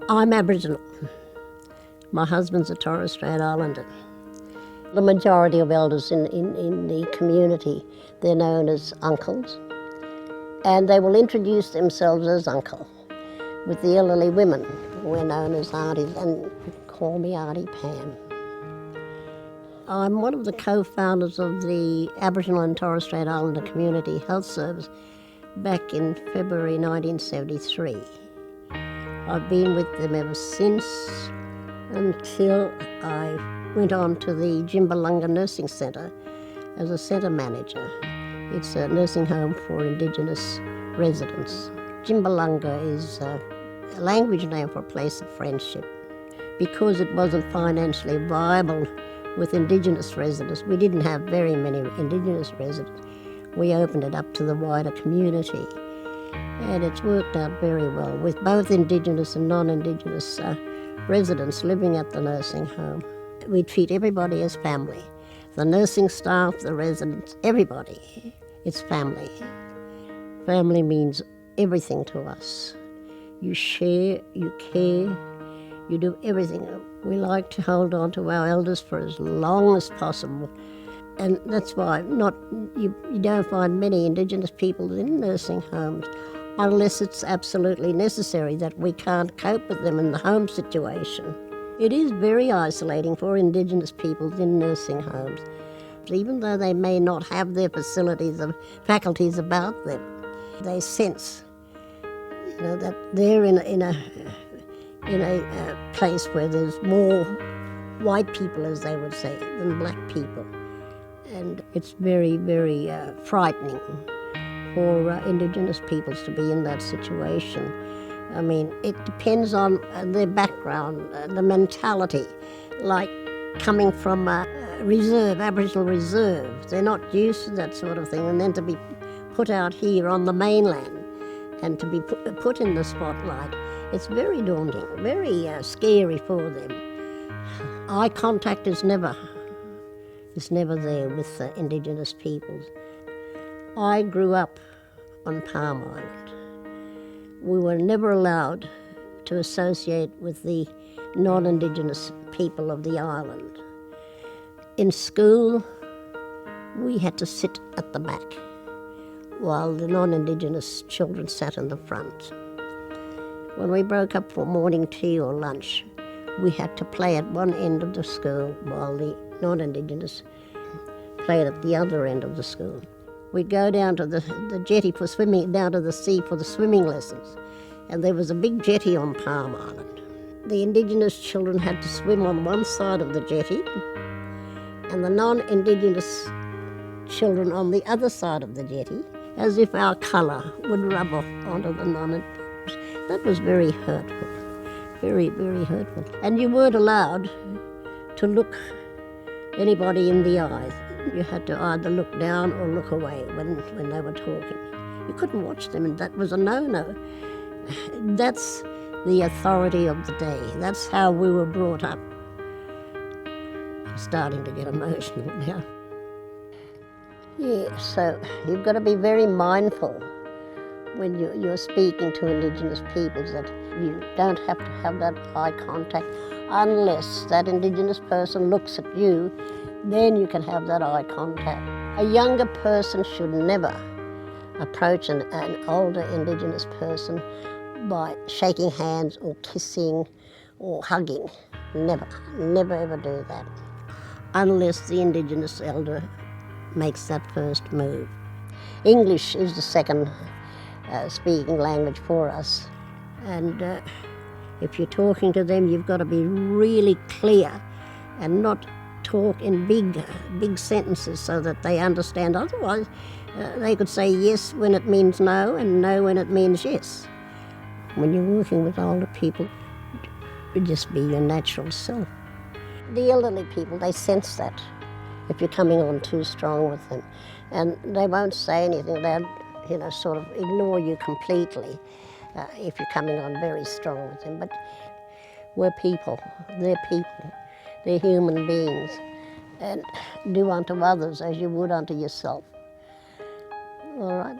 I'm Aboriginal. My husband's a Torres Strait Islander. The majority of elders in the community, they're known as uncles, and they will introduce themselves as uncle. With the elderly women, we're known as aunties, and call me Aunty Pam. I'm one of the co-founders of the Aboriginal and Torres Strait Islander Community Health Service back in February 1973. I've been with them ever since until I went on to the Jimbalunga Nursing Centre as a centre manager. It's a nursing home for Indigenous residents. Jimbalunga is a language name for a place of friendship. Because it wasn't financially viable with Indigenous residents, we didn't have very many Indigenous residents. We opened it up to the wider community, and it's worked out very well with both Indigenous and non-Indigenous residents living at the nursing home. We treat everybody as family. The nursing staff, the residents, everybody. It's family. Family means everything to us. You share, you care, you do everything. We like to hold on to our elders for as long as possible. And that's why you don't find many Indigenous people in nursing homes unless it's absolutely necessary that we can't cope with them in the home situation. It is very isolating for Indigenous people in nursing homes, even though they may not have their facilities or faculties about them. They sense, that they're in a place where there's more white people, as they would say, than black people. And it's very, very frightening for Indigenous peoples to be in that situation. I mean, it depends on their background, the mentality, like coming from a reserve, Aboriginal reserve. They're not used to that sort of thing, and then to be put out here on the mainland and to be put in the spotlight, it's very daunting, very scary for them. Eye contact is never there with Indigenous peoples. I grew up on Palm Island. We were never allowed to associate with the non-Indigenous people of the island. In school, we had to sit at the back while the non-Indigenous children sat in the front. When we broke up for morning tea or lunch, we had to play at one end of the school while the non-Indigenous played at the other end of the school. We'd go down to the jetty for swimming, down to the sea for the swimming lessons, and there was a big jetty on Palm Island. The Indigenous children had to swim on one side of the jetty, and the non-Indigenous children on the other side of the jetty, as if our colour would rub off onto the non-Indigenous. That was very hurtful, very, very hurtful. And you weren't allowed to look anybody in the eyes. You had to either look down or look away when they were talking. You couldn't watch them, and that was a no-no. That's the authority of the day. That's how we were brought up. I'm starting to get emotional now. Yeah, so you've got to be very mindful when you're speaking to Indigenous peoples that you don't have to have that eye contact unless that Indigenous person looks at you. Then you can have that eye contact. A younger person should never approach an older Indigenous person by shaking hands or kissing or hugging. Never, never ever do that. Unless the Indigenous elder makes that first move. English is the second speaking language for us. And if you're talking to them, you've got to be really clear and not talk in big sentences so that they understand. Otherwise, they could say yes when it means no and no when it means yes. When you're working with older people, just be your natural self. The elderly people, they sense that if you're coming on too strong with them, and they won't say anything. They'll, sort of ignore you completely if you're coming on very strong with them. But we're people. They're human beings, and do unto others as you would unto yourself. All right?